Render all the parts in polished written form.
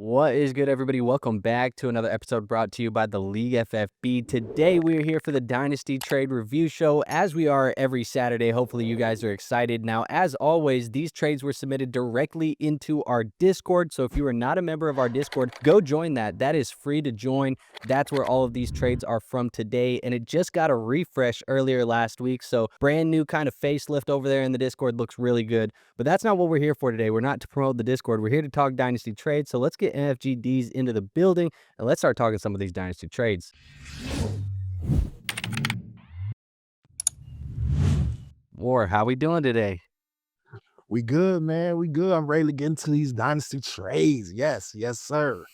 What is good, everybody? Welcome back to another episode brought to you by the League FFB. Today, we are here for the Dynasty Trade Review Show, as we are every Saturday. Hopefully, you guys are excited. Now, as always, these trades were submitted directly into our Discord. So if you are not a member of our Discord, go join that. That is free to join. That's where all of these trades are from today. And it just got a refresh earlier last week. So brand new kind of facelift over there in the Discord. Looks really good. But that's not what we're here for today. We're not to promote the Discord. We're here to talk Dynasty trades. So let's get NFGDs into the building and let's start talking some of these Dynasty trades. War, how we doing today? We good, man. We good. I'm ready to get into these Dynasty trades. Yes, sir.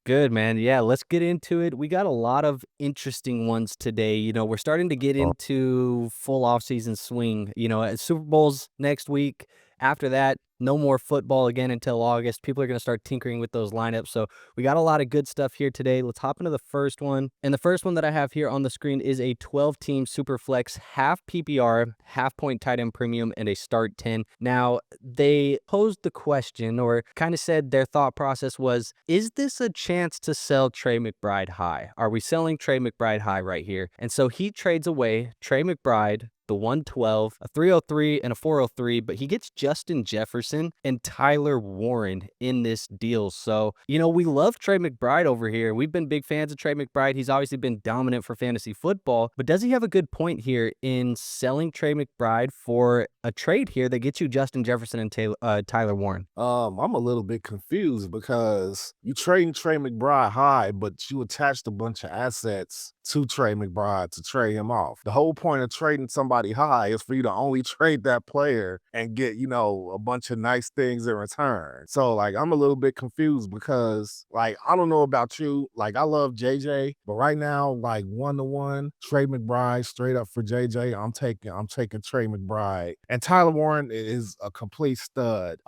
Good, man. Yeah, let's get into it. We got a lot of interesting ones today. We're starting to get into full offseason swing. Super Bowl's next week. After that, no more football again until August. People are going to start tinkering with those lineups. So we got a lot of good stuff here today. Let's hop into the first one. And the first one that I have here on the screen is a 12-team Superflex, half PPR, half-point tight end premium, and a start 10. Now, they posed the question, or kind of said their thought process was, is this a chance to sell Trey McBride high? Are we selling Trey McBride high right here? And so he trades away Trey McBride, the 112, a 303, and a 403, but he gets Justin Jefferson and Tyler Warren in this deal. So, we love Trey McBride over here. We've been big fans of Trey McBride. He's obviously been dominant for fantasy football, but does he have a good point here in selling Trey McBride for a trade here that gets you Justin Jefferson and Tyler Warren? I'm a little bit confused because you trading Trey McBride high, but you attached a bunch of assets to Trey McBride to trade him off. The whole point of trading somebody high is for you to only trade that player and get, a bunch of nice things in return. So, I'm a little bit confused because, I don't know about you. I love JJ, but right now, 1-to-1, Trey McBride straight up for JJ. I'm taking Trey McBride. And Tyler Warren is a complete stud.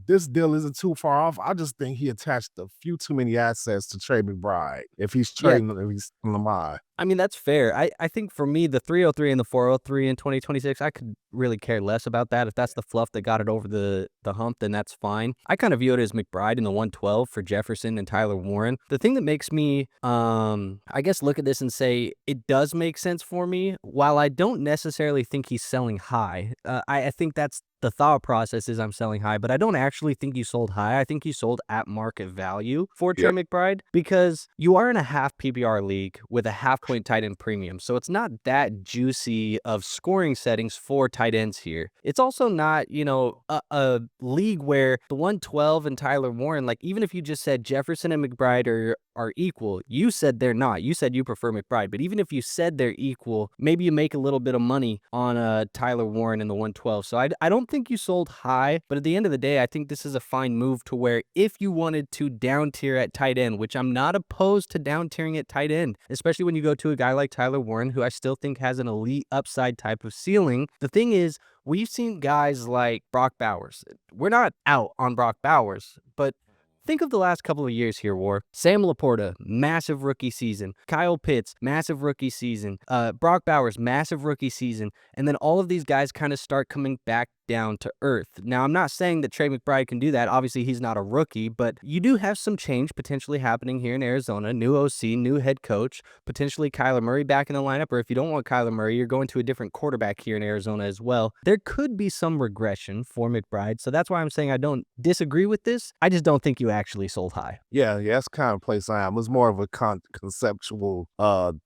This deal isn't too far off. I just think he attached a few too many assets to Trey McBride if he's trading, if he's Lamar. I mean, that's fair. I think for me, the 303 and the 403 in 2026, I could really care less about that. If that's the fluff that got it over the hump, then that's fine. I kind of view it as McBride in the 112 for Jefferson and Tyler Warren. The thing that makes me, I guess, look at this and say it does make sense for me, while I don't necessarily think he's selling high. I think that's the thought process is I'm selling high, but I don't actually think you sold high. I think you sold at market value for Trey McBride because you are in a half PPR league with a half-point tight end premium. So it's not that juicy of scoring settings for tight ends here. It's also not, a league where the 112 and Tyler Warren, even if you just said Jefferson and McBride are equal, you said they're not. You said you prefer McBride, but even if you said they're equal, maybe you make a little bit of money on Tyler Warren in the 112. So I don't think you sold high, but at the end of the day, I think this is a fine move to where if you wanted to down tier at tight end, which I'm not opposed to down tiering at tight end, especially when you go to a guy like Tyler Warren, who I still think has an elite upside type of ceiling. The thing is, we've seen guys like Brock Bowers. We're not out on Brock Bowers, but think of the last couple of years here, War. Sam Laporta, massive rookie season. Kyle Pitts, massive rookie season. Brock Bowers, massive rookie season. And then all of these guys kind of start coming back down to earth. Now, I'm not saying that Trey McBride can do that. Obviously, he's not a rookie, but you do have some change potentially happening here in Arizona. New OC, new head coach, potentially Kyler Murray back in the lineup, or if you don't want Kyler Murray, you're going to a different quarterback here in Arizona as well. There could be some regression for McBride, so that's why I'm saying I don't disagree with this. I just don't think you actually sold high. Yeah, that's kind of place I am. It's more of a conceptual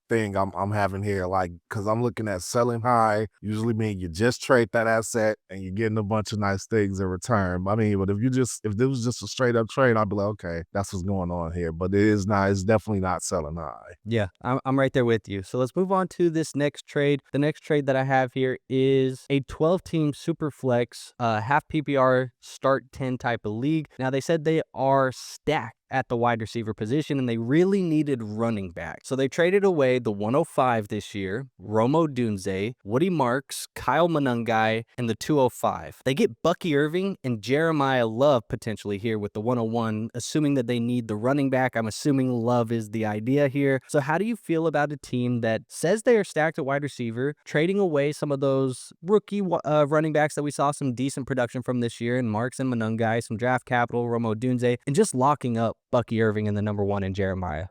thing I'm having here, because I'm looking at selling high usually mean you just trade that asset and you're getting a bunch of nice things in return. I mean, but if there was just a straight up trade, I'd be like, okay, that's what's going on here. But it's definitely not selling high. Yeah, I'm right there with you. So let's move on to this next trade. The next trade that I have here is a 12-team Superflex, half PPR, start 10 type of league. Now, they said they are stacked at the wide receiver position, and they really needed running back. So they traded away the 105 this year, Odunze, Woody Marks, Kyle Monangai, and the 205. They get Bucky Irving and Jeremiyah Love potentially here with the 101, assuming that they need the running back. I'm assuming Love is the idea here. So how do you feel about a team that says they are stacked at wide receiver, trading away some of those rookie running backs that we saw some decent production from this year, and Marks and Monangai, some draft capital, Odunze, and just locking up Bucky Irving in the number 1 in Jeremiyah?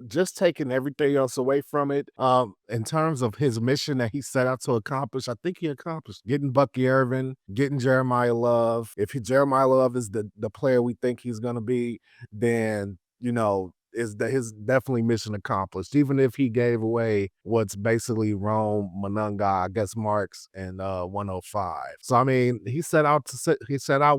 Just taking everything else away from it. In terms of his mission that he set out to accomplish, I think he accomplished getting Bucky Irving, getting Jeremiyah Love. If Jeremiyah Love is the player we think he's gonna be, then his definitely mission accomplished. Even if he gave away what's basically Rome, Monangai, I guess Marks, and 105. So I mean, he set out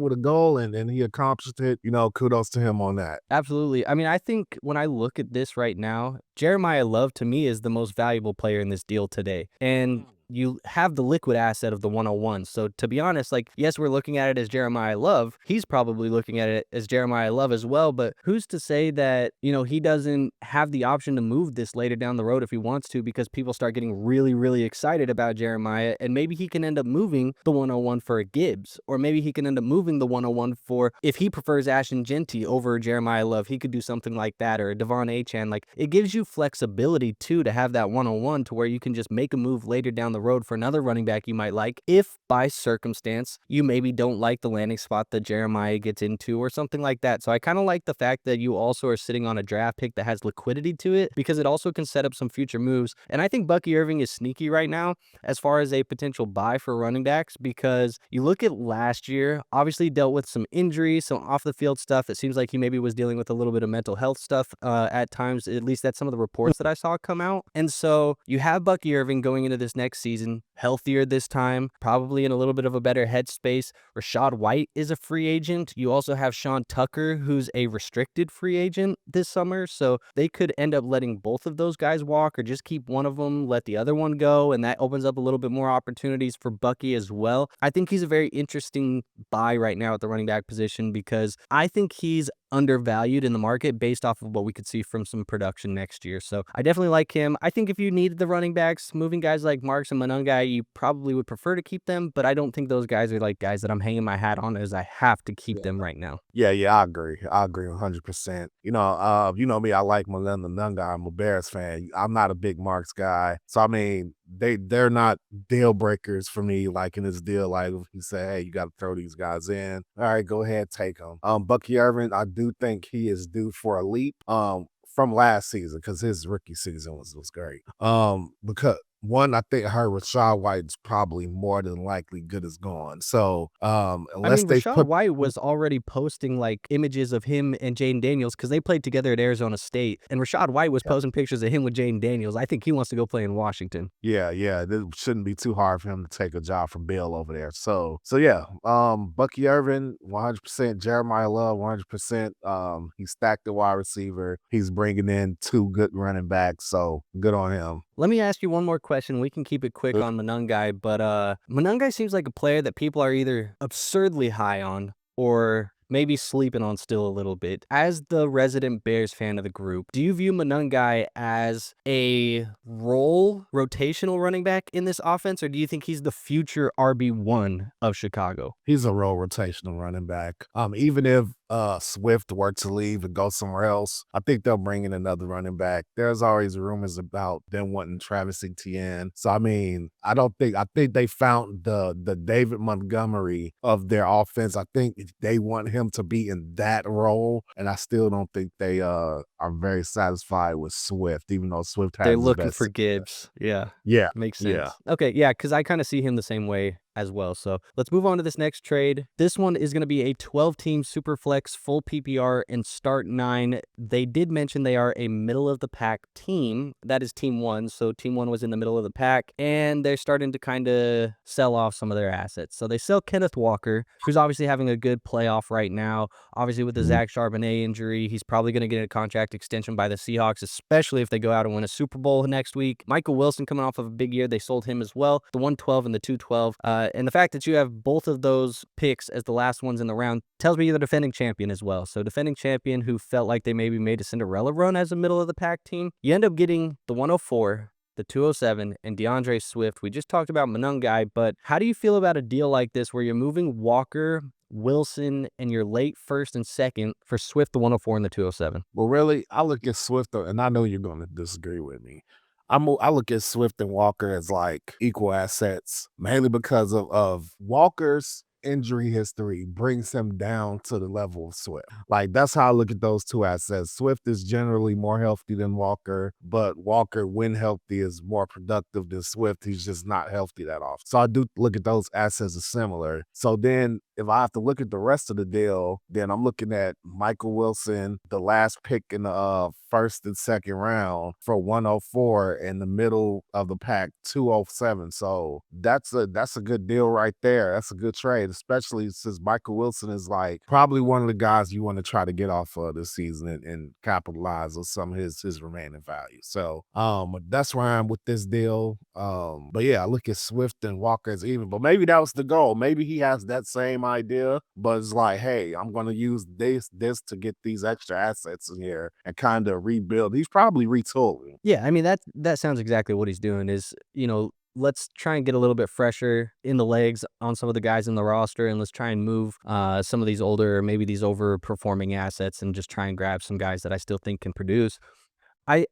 with a goal and he accomplished it. Kudos to him on that. Absolutely. I mean, I think when I look at this right now, Jeremiyah Love to me is the most valuable player in this deal today. And you have the liquid asset of the 101. So to be honest, yes, we're looking at it as Jeremiyah Love. He's probably looking at it as Jeremiyah Love as well. But who's to say that, he doesn't have the option to move this later down the road if he wants to, because people start getting really, really excited about Jeremiyah, and maybe he can end up moving the 101 for a Gibbs, or maybe he can end up moving the 101 for, if he prefers Achane Genty over Jeremiyah Love, he could do something like that, or Devon Achane. It gives you flexibility too to have that 101 to where you can just make a move later down the road for another running back you might like, if by circumstance you maybe don't like the landing spot that Jeremiyah gets into or something like that. So I kind of like the fact that you also are sitting on a draft pick that has liquidity to it, because it also can set up some future moves. And I think Bucky Irving is sneaky right now as far as a potential buy for running backs, because you look at last year, obviously dealt with some injuries, some off the field stuff. It seems like he maybe was dealing with a little bit of mental health stuff at times. At least that's some of the reports that I saw come out. And so you have Bucky Irving going into this next season, healthier this time, probably in a little bit of a better headspace. Rachaad White is a free agent. You also have Sean Tucker, who's a restricted free agent this summer. So they could end up letting both of those guys walk, or just keep one of them, let the other one go. And that opens up a little bit more opportunities for Bucky as well. I think he's a very interesting buy right now at the running back position, because I think he's undervalued in the market based off of what we could see from some production next year. So I definitely like him. I think if you needed the running backs, moving guys like Marks and Monangai, you probably would prefer to keep them, but I don't think those guys are guys that I'm hanging my hat on as I have to keep them right now. Yeah, I agree. I agree 100%. You know me, I like Monangai. I'm a Bears fan. I'm not a big Marks guy. So I mean, they're not deal breakers for me. In this deal, if you say, hey, you got to throw these guys in, all right, go ahead, take them. Bucky Irving, I do think he is due for a leap from last season, because his rookie season was great. Because one, I think Rachaad White's probably more than likely good as gone. So unless Rachaad White was already posting images of him and Jaden Daniels, because they played together at Arizona State, and Rachaad White was posting pictures of him with Jaden Daniels. I think he wants to go play in Washington. Yeah, it shouldn't be too hard for him to take a job from Bill over there. So yeah, Bucky Irving, 100%. Jeremiyah Love, 100%. He's stacked the wide receiver. He's bringing in 2 good running backs, so good on him. Let me ask you one more question. We can keep it quick on Monangai, but Monangai seems like a player that people are either absurdly high on or maybe sleeping on still a little bit. As the resident Bears fan of the group, do you view Monangai as a rotational running back in this offense, or do you think he's the future RB1 of Chicago? He's a rotational running back. Even if Swift were to leave and go somewhere else, I think they'll bring in another running back. There's always rumors about them wanting Travis Etienne. So I mean, I think they found the David Montgomery of their offense. I think they want him to be in that role, and I still don't think they are very satisfied with Swift, even though Swift has they're looking for Gibbs. Yeah. Makes sense. Yeah. Okay, yeah, because I kind of see him the same way as well. So let's move on to this next trade. This one is going to be a 12-team Superflex, full PPR, and start 9. They did mention they are a middle-of-the-pack team. That is Team 1. So Team 1 was in the middle of the pack, and they're starting to kind of sell off some of their assets. So they sell Kenneth Walker, who's obviously having a good playoff right now. Obviously, with the Zach Charbonnet injury, he's probably going to get a contract extension by the Seahawks, especially if they go out and win a Super Bowl next week. Michael Wilson coming off of a big year. They sold him as well. The 112 and the 212. And the fact that you have both of those picks as the last ones in the round tells me you're the defending champion as well. So defending champion who felt like they maybe made a Cinderella run as a middle of the pack team. You end up getting the 104, the 207, and DeAndre Swift. We just talked about Monungai, but how do you feel about a deal like this where you're moving Walker, Wilson, and your late first and second for Swift, the 104, and the 207? Well, really, I look at Swift, and I know you're going to disagree with me. I look at Swift and Walker as like equal assets, mainly because of Walker's injury history brings him down to the level of Swift. Like, that's how I look at those two assets. Swift is generally more healthy than Walker, but Walker, when healthy, is more productive than Swift. He's just not healthy that often. So I do look at those assets as similar. So then if I have to look at the rest of the deal, then I'm looking at Michael Wilson, the last pick in the first and second round for 104, in the middle of the pack 207. So that's a good deal right there. That's a good trade, especially since Michael Wilson is like probably one of the guys you want to try to get off of this season and capitalize on some of his remaining value. So that's where I'm with this deal. But yeah, I look at Swift and Walker as even, but maybe that was the goal. Maybe he has that same idea, but it's like, hey, I'm going to use this to get these extra assets in here and kind of rebuild. He's probably retooling. Yeah, I mean, that sounds exactly what he's doing is, let's try and get a little bit fresher in the legs on some of the guys in the roster, and let's try and move some of these older, maybe these overperforming assets, and just try and grab some guys that I still think can produce. I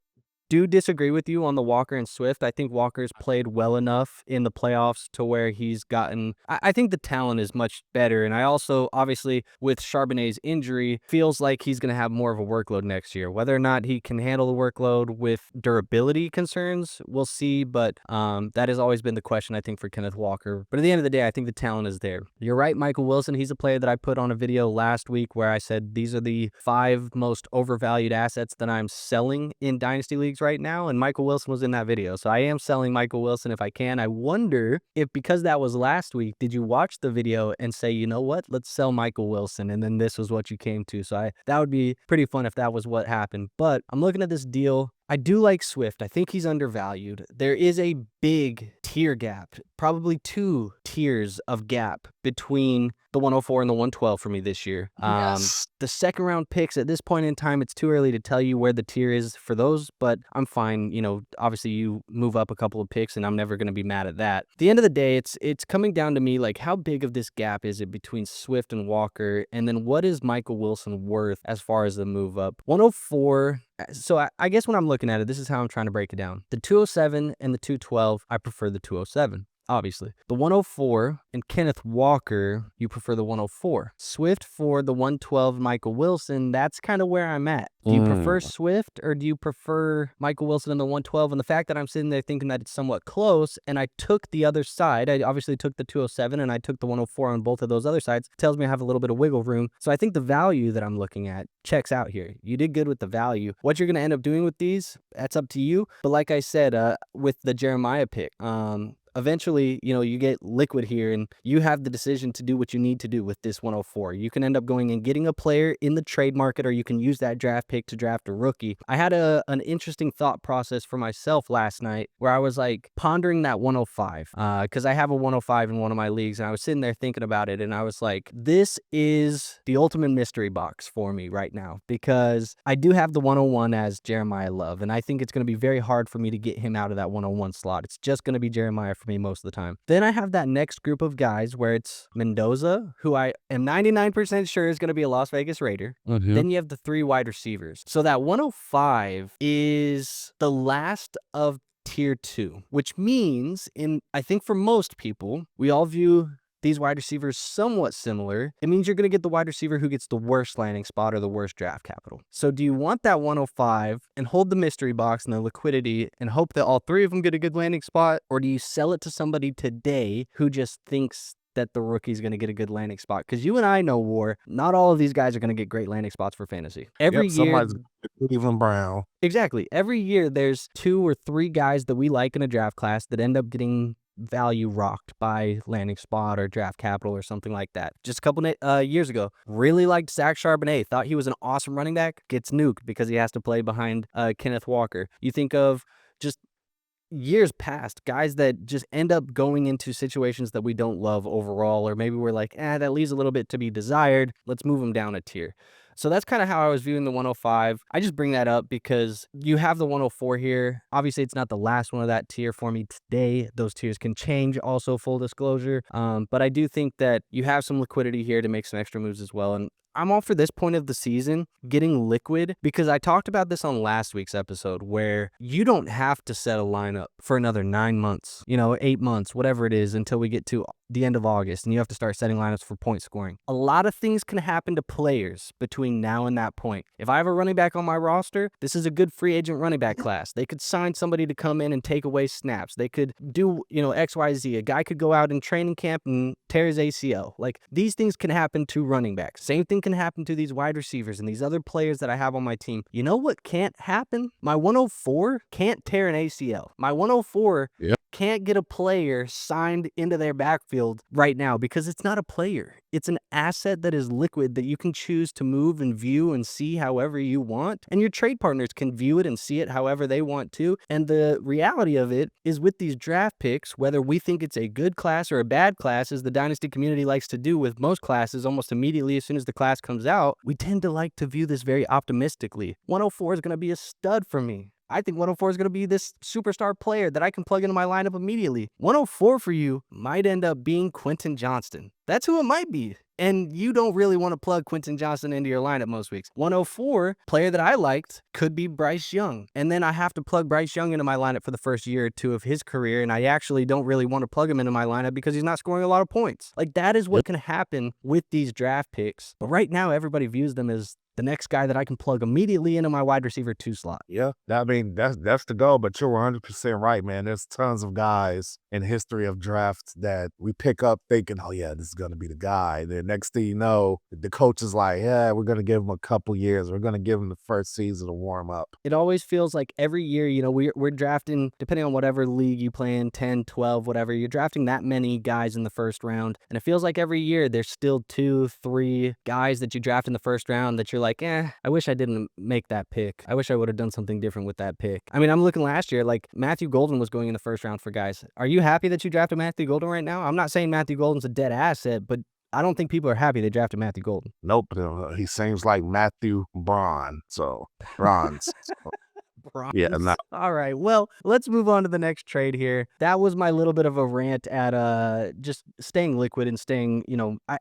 do disagree with you on the Walker and Swift. I think Walker's played well enough in the playoffs to where he's gotten, I think the talent is much better. And I also, obviously, with Charbonnet's injury, feels like he's going to have more of a workload next year. Whether or not he can handle the workload with durability concerns, we'll see. But that has always been the question, I think, for Kenneth Walker. But at the end of the day, I think the talent is there. You're right, Michael Wilson. He's a player that I put on a video last week where I said these are the 5 most overvalued assets that I'm selling in Dynasty Leagues right now, and Michael Wilson was in that video. So I am selling Michael Wilson if I can. I wonder if, because that was last week, did you watch the video and say, you know what, let's sell Michael Wilson, and then this was what you came to. So that would be pretty fun if that was what happened. But I'm looking at this deal. I do like Swift. I think he's undervalued. There is a big tier gap, probably 2 tiers of gap between the 104 and the 112 for me this year. Yes. The second round picks at this point in time, it's too early to tell you where the tier is for those, but I'm fine. Obviously you move up a couple of picks and I'm never going to be mad at that. At the end of the day, it's coming down to me, like, how big of this gap is it between Swift and Walker? And then what is Michael Wilson worth as far as the move up? 104. So I guess when I'm looking at it, this is how I'm trying to break it down. The 207 and the 212, I prefer the 207. Obviously. The 104 and Kenneth Walker, you prefer the 104. Swift for the 112, Michael Wilson, that's kind of where I'm at. Do you prefer Swift or do you prefer Michael Wilson in the 112? And the fact that I'm sitting there thinking that it's somewhat close and I took the other side, I obviously took the 207 and I took the 104 on both of those other sides, tells me I have a little bit of wiggle room. So I think the value that I'm looking at checks out here. You did good with the value. What you're going to end up doing with these, that's up to you. But like I said, with the Jeremiyah pick, eventually, you get liquid here and you have the decision to do what you need to do with this 104. You can end up going and getting a player in the trade market, or you can use that draft pick to draft a rookie. I had an interesting thought process for myself last night where I was like pondering that 105 because I have a 105 in one of my leagues, and I was sitting there thinking about it, and I was like, this is the ultimate mystery box for me right now, because I do have the 101 as Jeremiyah Love, and I think it's going to be very hard for me to get him out of that 101 slot. It's just going to be Jeremiyah for me most of the time. Then I have that next group of guys where it's Mendoza, who I am 99% sure is going to be a Las Vegas Raider. Mm-hmm. Then you have the 3 wide receivers. So that 105 is the last of tier 2, which means I think for most people, we all view these wide receivers somewhat similar. It means you're going to get the wide receiver who gets the worst landing spot or the worst draft capital. So do you want that 105 and hold the mystery box and the liquidity and hope that all 3 of them get a good landing spot? Or do you sell it to somebody today who just thinks that the rookie's going to get a good landing spot? Because you and I know, War, not all of these guys are going to get great landing spots for fantasy. Every year, somebody's Cleveland Brown. Exactly. Every year there's 2 or 3 guys that we like in a draft class that end up getting value rocked by landing spot or draft capital or something like that. Just a couple years ago, really liked Zach Charbonnet, thought he was an awesome running back, gets nuked because he has to play behind Kenneth Walker. You think of just years past, guys that just end up going into situations that we don't love overall, or maybe we're like, that leaves a little bit to be desired. Let's move them down a tier. So that's kind of how I was viewing the 105. I just bring that up because you have the 104 here. Obviously, it's not the last one of that tier for me today. Those tiers can change, also full disclosure. But I do think that you have some liquidity here to make some extra moves as well. And I'm all for this point of the season getting liquid, because I talked about this on last week's episode where you don't have to set a lineup for another 9 months, 8 months, whatever it is, until we get to the end of August and you have to start setting lineups for point scoring. A lot of things can happen to players between now and that point. If I have a running back on my roster, this is a good free agent running back class. They could sign somebody to come in and take away snaps. They could do, XYZ. A guy could go out in training camp and tear his ACL. Like, these things can happen to running backs. Same thing can happen to these wide receivers and these other players that I have on my team. You know what can't happen? My 104 can't tear an ACL. My 104 can't get a player signed into their backfield right now because it's not a player. It's an asset that is liquid that you can choose to move and view and see however you want. And your trade partners can view it and see it however they want to. And the reality of it is, with these draft picks, whether we think it's a good class or a bad class, as the Dynasty community likes to do with most classes almost immediately as soon as the class comes out, we tend to like to view this very optimistically. 104 is going to be a stud for me. I think 104 is going to be this superstar player that I can plug into my lineup immediately. 104 for you might end up being Quentin Johnston. That's who it might be. And you don't really want to plug Quentin Johnston into your lineup most weeks. 104, player that I liked, could be Bryce Young. And then I have to plug Bryce Young into my lineup for the first year or two of his career. And I actually don't really want to plug him into my lineup because he's not scoring a lot of points. Like, that is what can happen with these draft picks. But right now, everybody views them as the next guy that I can plug immediately into my wide receiver 2 slot. Yeah, I mean, that's the goal, but you're 100% right, man. There's tons of guys in history of drafts that we pick up thinking, oh yeah, this is going to be the guy. The next thing you know, the coach is like, yeah, we're going to give him a couple years. We're going to give him the first season to warm up. It always feels like every year, we're drafting, depending on whatever league you play in, 10, 12, whatever, you're drafting that many guys in the first round. And it feels like every year there's still 2, 3 guys that you draft in the first round that you're like, I wish I didn't make that pick. I wish I would have done something different with that pick. I mean, I'm looking last year, like Matthew Golden was going in the first round for guys. Are you happy that you drafted Matthew Golden right now? I'm not saying Matthew Golden's a dead asset, but I don't think people are happy they drafted Matthew Golden. Nope. He seems like Matthew Bronze. Yeah, All right. Well, let's move on to the next trade here. That was my little bit of a rant at just staying liquid and staying,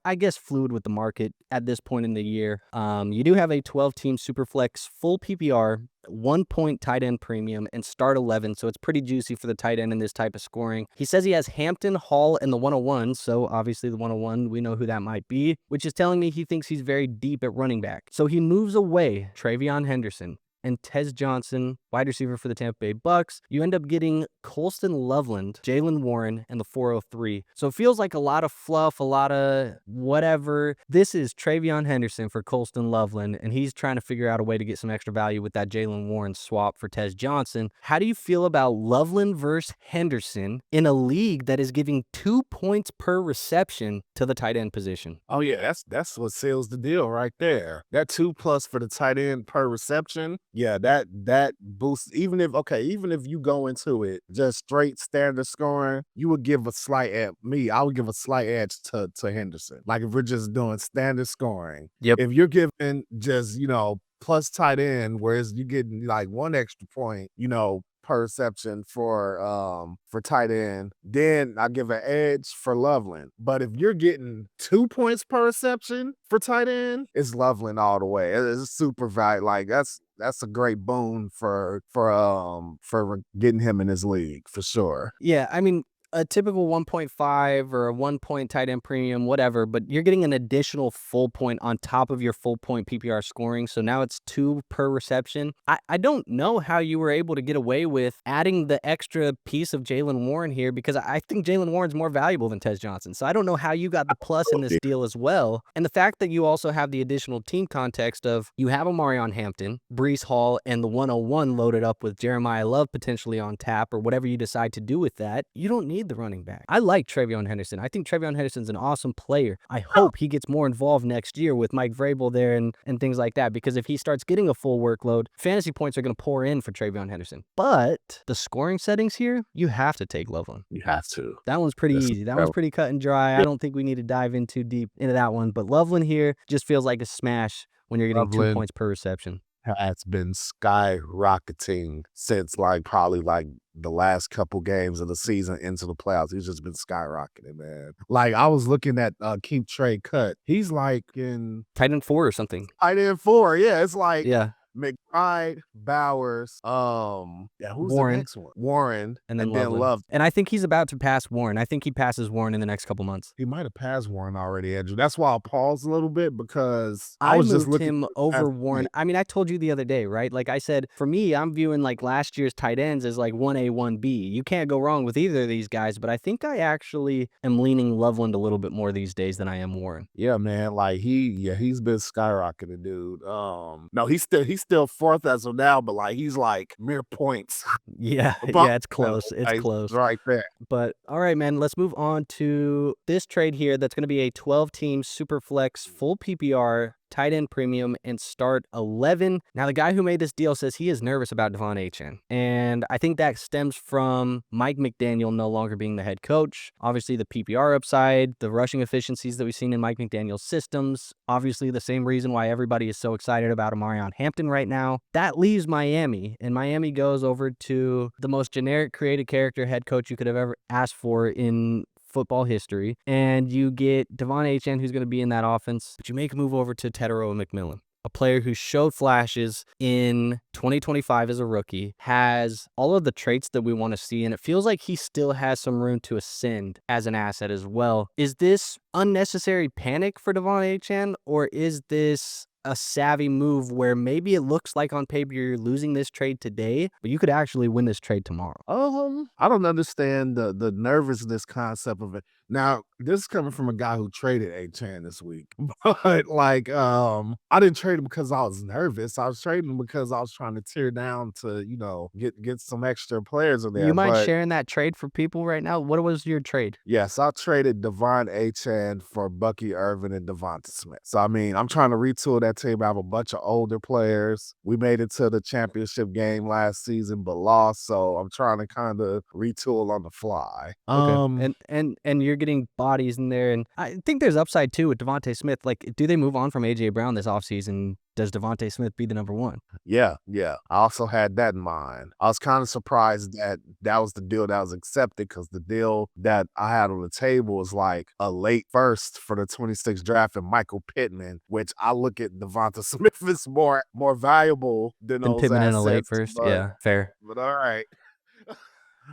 I guess fluid with the market at this point in the year. You do have a 12-team Superflex full PPR, 1 point tight end premium, and start 11, so it's pretty juicy for the tight end in this type of scoring. He says he has Hampton, Hall, and the 101, so obviously the 101, we know who that might be, which is telling me he thinks he's very deep at running back. So he moves away TreVeyon Henderson and Tez Johnson, wide receiver for the Tampa Bay Bucks. You end up getting Colston, Loveland, Jalen Warren, and the 403. So it feels like a lot of fluff, a lot of whatever. This is TreVeyon Henderson for Colston Loveland, and he's trying to figure out a way to get some extra value with that Jalen Warren swap for Tez Johnson. How do you feel about Loveland versus Henderson in a league that is giving 2 points per reception to the tight end position? Oh yeah, that's what seals the deal right there. That 2+ for the tight end per reception. Yeah, that boosts. Even if you go into it just straight standard scoring, you would give a slight edge. I would give a slight edge to Henderson. Like, if we're just doing standard scoring. Yep. If you're giving just, plus tight end, whereas you getting like 1 extra point, per reception for tight end, then I give an edge for Loveland. But if you're getting 2 points per reception for tight end, it's Loveland all the way. It's super value. Like, that's a great boon for getting him in his league for sure. Yeah, I mean, a typical 1.5 or a 1 point tight end premium, whatever, but you're getting an additional full point on top of your full point PPR scoring. So now it's 2 per reception. I don't know how you were able to get away with adding the extra piece of Jalen Warren here, because I think Jalen Warren's more valuable than Tez Johnson. So I don't know how you got the plus in this deal as well. And the fact that you also have the additional team context of you have Omarion Hampton, Breece Hall, and the 101 loaded up with Jeremiyah Love potentially on tap, or whatever you decide to do with that. You don't need need the running back. I like TreVeyon Henderson. I think TreVeyon Henderson's an awesome player. I hope he gets more involved next year with Mike Vrabel there and things like that, because if he starts getting a full workload, fantasy points are going to pour in for TreVeyon Henderson. But the scoring settings here, you have to take Loveland. You have to. That one's pretty easy. That one's pretty cut and dry. I don't think we need to dive in too deep into that one. But Loveland here just feels like a smash when you're getting 2 points per reception. Has been skyrocketing since probably the last couple games of the season into the playoffs. He's just been skyrocketing, man. I was looking at Keep Trey Cut. He's in tight end 4 or something. Tight end 4, yeah. It's yeah. McBride, Bowers, who's Warren. the next one? Warren, and then Loveland. And I think he's about to pass Warren. I think he passes Warren in the next couple months. He might have passed Warren already, Andrew. That's why I paused a little bit, because I was just looking him over Warren. I mean, I told you the other day, right? Like I said, for me, I'm viewing last year's tight ends as 1A, 1B. You can't go wrong with either of these guys, but I think I actually am leaning Loveland a little bit more these days than I am Warren. Yeah, man. He's been skyrocketing, dude. No, he's still 4th as of now, but he's mere points. Yeah, it's close. It's close. Right there. But all right, man, let's move on to this trade here. That's going to be a 12-team super flex full PPR tight end premium and start 11. Now, the guy who made this deal says he is nervous about Achane. And I think that stems from Mike McDaniel no longer being the head coach. Obviously, the PPR upside, the rushing efficiencies that we've seen in Mike McDaniel's systems. Obviously, the same reason why everybody is so excited about Amarion Hampton right now. That leaves Miami, and Miami goes over to the most generic creative character head coach you could have ever asked for in football history, and you get Achane, who's going to be in that offense, but you make a move over to Tetairoa McMillan, a player who showed flashes in 2025 as a rookie, has all of the traits that we want to see, and it feels like he still has some room to ascend as an asset as well. Is this unnecessary panic for Achane, or is this a savvy move where maybe it looks like on paper you're losing this trade today, but you could actually win this trade tomorrow? I don't understand the nervousness concept of it. Now, this is coming from a guy who traded Achane this week. But I didn't trade him because I was nervous. I was trading him because I was trying to tear down to, get some extra players in there. You mind sharing that trade for people right now? What was your trade? Yes, I traded Achane for Bucky Irvin and Devonta Smith. So, I'm trying to retool that team. I have a bunch of older players. We made it to the championship game last season, but lost. So I'm trying to kind of retool on the fly. Okay. And you're getting bodies in there, and I think there's upside too with Devonta Smith. Do they move on from AJ Brown this offseason? Does Devonta Smith be the number 1? Yeah. I also had that in mind. I was kind of surprised that was the deal that was accepted, because the deal that I had on the table was a late first for the 26th draft and Michael Pittman, which I look at Devonta Smith as more valuable than those Pittman assets. in a late first. Yeah, fair. But all right.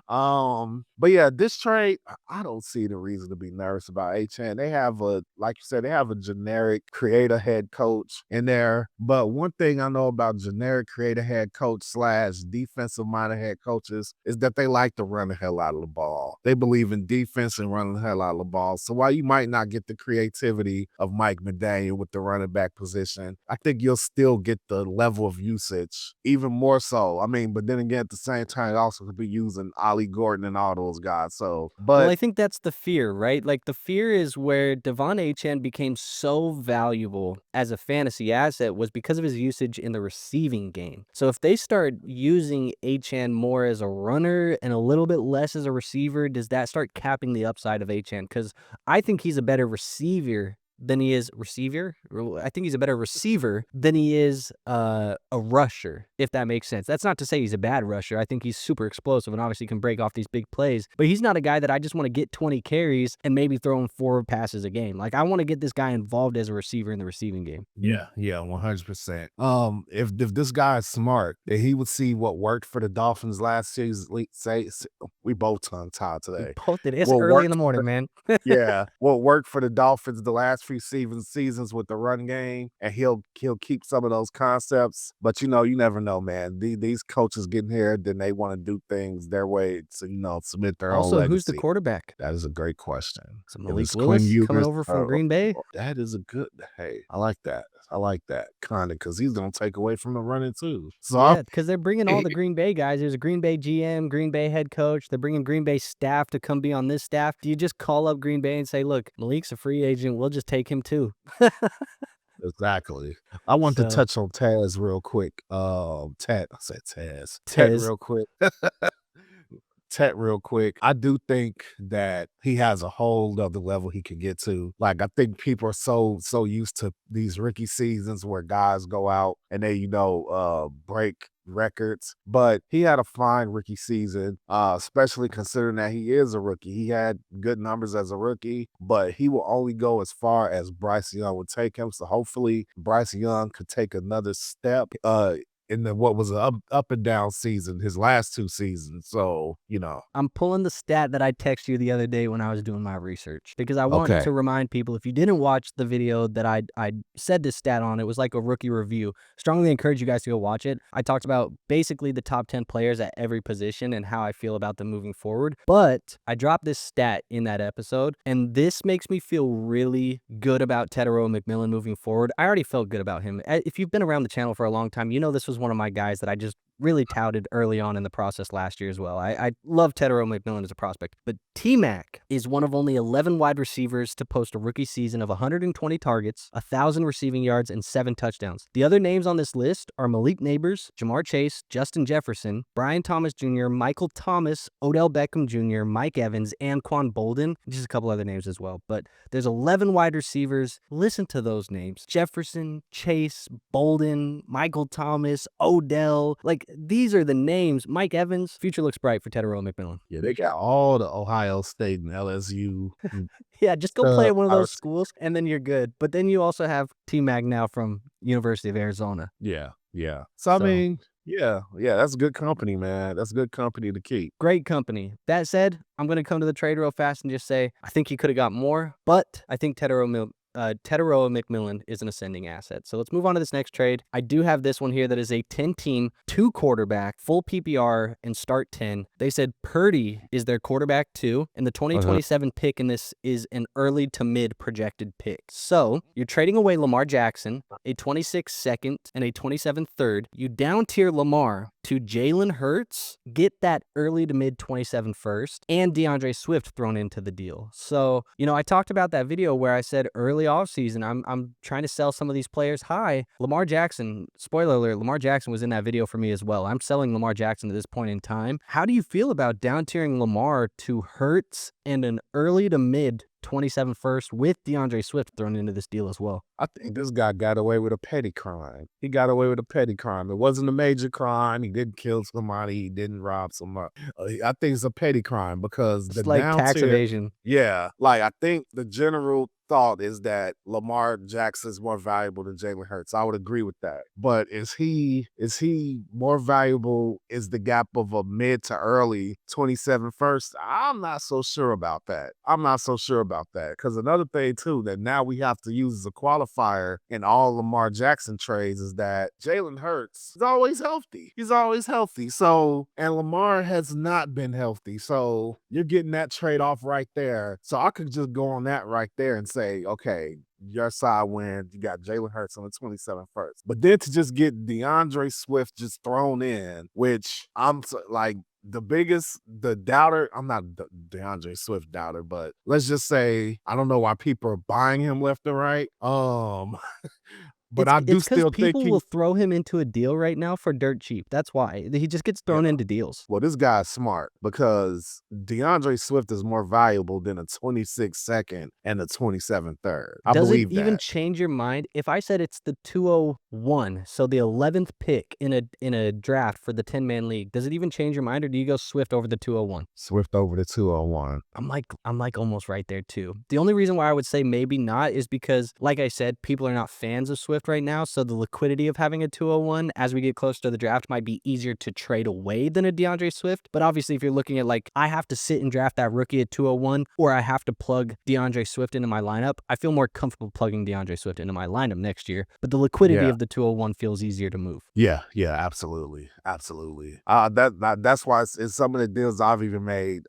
But yeah, this trade, I don't see the reason to be nervous about Achane. They have like you said, they have a generic creator head coach in there. But one thing I know about generic creator head coach / defensive minded head coaches is that they like to run the hell out of the ball. They believe in defense and running the hell out of the ball. So while you might not get the creativity of Mike McDaniel with the running back position, I think you'll still get the level of usage, even more so. But then again, at the same time, you also could be using Ollie Gordon and all those guys. Well, I think that's the fear, right? The fear is where Achane became so valuable as a fantasy asset was because of his usage in the receiving game. So if they start using Achane more as a runner and a little bit less as a receiver, does that start capping the upside of Achane? Because I think he's a better receiver than he is receiver. I think he's a better receiver than he is a rusher, if that makes sense. That's not to say he's a bad rusher. I think he's super explosive and obviously can break off these big plays, but he's not a guy that I just want to get 20 carries and maybe throw him 4 passes a game. I want to get this guy involved as a receiver in the receiving game. Yeah, 100%. If this guy is smart, then he would see what worked for the Dolphins last season. We both tongue-tied today. We both did. It's early in the morning, man. Yeah, what worked for the Dolphins the last few seasons with the run game, and he'll keep some of those concepts. But you never know, man. These coaches getting here, then they want to do things their way to submit their own legacy. Also, who's the quarterback? That is a great question. So Malik Willis coming over from Green Bay. That is a good. Hey, I like that. I like that kind of because he's gonna take away from the running too. So Yeah, because they're bringing all the Green Bay guys. There's a Green Bay GM, Green Bay head coach. They're bringing Green Bay staff to come be on this staff. Do you just call up Green Bay and say, look, Malik's a free agent. We'll just take him too. exactly. I want to So, touch on Taz real quick. Tat, I said Taz. Tat Tez, real quick. Tat real quick. I do think that he has a whole other level he can get to. Like, I think people are so used to these rookie seasons where guys go out and they, break records. But he had a fine rookie season, especially considering that he is a rookie. He had good numbers as a rookie, but he will only go as far as Bryce Young would take him. So hopefully Bryce Young could take another step in what was an up and down season, his last 2 seasons. So, I'm pulling the stat that I texted you the other day when I was doing my research because I want Okay. to remind people, if you didn't watch the video that I said this stat on, it was like a rookie review. Strongly encourage you guys to go watch it. I talked about basically the top 10 players at every position and how I feel about them moving forward. But I dropped this stat in that episode, and this makes me feel really good about Tetairoa McMillan moving forward. I already felt good about him. If you've been around the channel for a long time, this was one of my guys that I just really touted early on in the process last year as well. I love Tetairoa McMillan as a prospect, but T-Mac is one of only 11 wide receivers to post a rookie season of 120 targets, 1,000 receiving yards, and 7 touchdowns. The other names on this list are Malik Nabers, Ja'Marr Chase, Justin Jefferson, Brian Thomas Jr., Michael Thomas, Odell Beckham Jr., Mike Evans, and Quan Bolden, just a couple other names as well. But there's 11 wide receivers. Listen to those names: Jefferson, Chase, Bolden, Michael Thomas, Odell. Like, these are the names. Mike Evans, future looks bright for Tetairoa McMillan. Yeah, they got all the Ohio State and LSU. Yeah, just go play at one of those schools and then you're good. But then you also have T-Mac now from University of Arizona. Yeah. So, I mean, yeah, that's good company, man. That's good company to keep. Great company. That said, I'm going to come to the trade real fast and just say I think he could have got more, but I think Tetairoa McMillan is an ascending asset. So let's move on to this next trade. I do have this one here that is a 10-team, 2-quarterback, full PPR, and start 10. They said Purdy is their quarterback 2, and the 2027 pick in this is an early to mid projected pick. So you're trading away Lamar Jackson, a 26 second and a 27 third. You down tier Lamar to Jalen Hurts, get that early to mid 27 first, and DeAndre Swift thrown into the deal. So, I talked about that video where I said early offseason, I'm trying to sell some of these players high. Lamar Jackson, spoiler alert, Lamar Jackson was in that video for me as well. I'm selling Lamar Jackson at this point in time. How do you feel about down tiering Lamar to Hurts and an early to mid 27 first with DeAndre Swift thrown into this deal as well? I think this guy got away with a petty crime. He got away with a petty crime. It wasn't a major crime. He didn't kill somebody. He didn't rob somebody. I think it's a petty crime because It's like tax evasion. Yeah. Like, I think the general thought is that Lamar Jackson is more valuable than Jalen Hurts. I would agree with that. But is he more valuable? Is the gap of a mid to early 27 first? I'm not so sure about that. Because another thing too that now we have to use as a qualifier in all Lamar Jackson trades is that Jalen Hurts is always healthy. He's always healthy. So, and Lamar has not been healthy. So you're getting that trade off right there. So I could just go on that right there and say, okay, your side wins. You got Jalen Hurts on the 27th first. But then to just get DeAndre Swift just thrown in, which I'm like, the doubter, I'm not the DeAndre Swift doubter, but let's just say, I don't know why people are buying him left and right. But I do still think people will throw him into a deal right now for dirt cheap. That's why he just gets thrown into deals. Well, this guy's smart because DeAndre Swift is more valuable than a 26 second and a 27 third. I believe that. Does it even change your mind if I said it's the 201, so the 11th pick in a draft for the 10-man league? Does it even change your mind, or do you go Swift over the 201? Swift over the 201. I'm like almost right there too. The only reason why I would say maybe not is because, like I said, people are not fans of Swift right now, so the liquidity of having a 201 as we get closer to the draft might be easier to trade away than a DeAndre Swift. But obviously, if you're looking at like, I have to sit and draft that rookie at 201, or I have to plug DeAndre Swift into my lineup, I feel more comfortable plugging DeAndre Swift into my lineup next year. But the liquidity of the 201 feels easier to move. Yeah, absolutely. That's why in some of the deals I've even made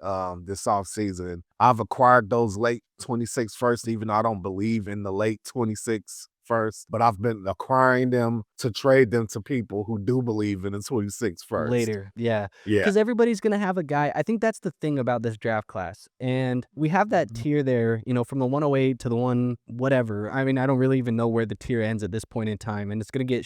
this offseason, I've acquired those late 26 first, even though I don't believe in the late 26 first, but I've been acquiring them to trade them to people who do believe in the 26 first. Later. Yeah. Yeah. Because everybody's going to have a guy. I think that's the thing about this draft class. And we have that tier there, from the 108 to the one whatever. I mean, I don't really even know where the tier ends at this point in time. And it's going to get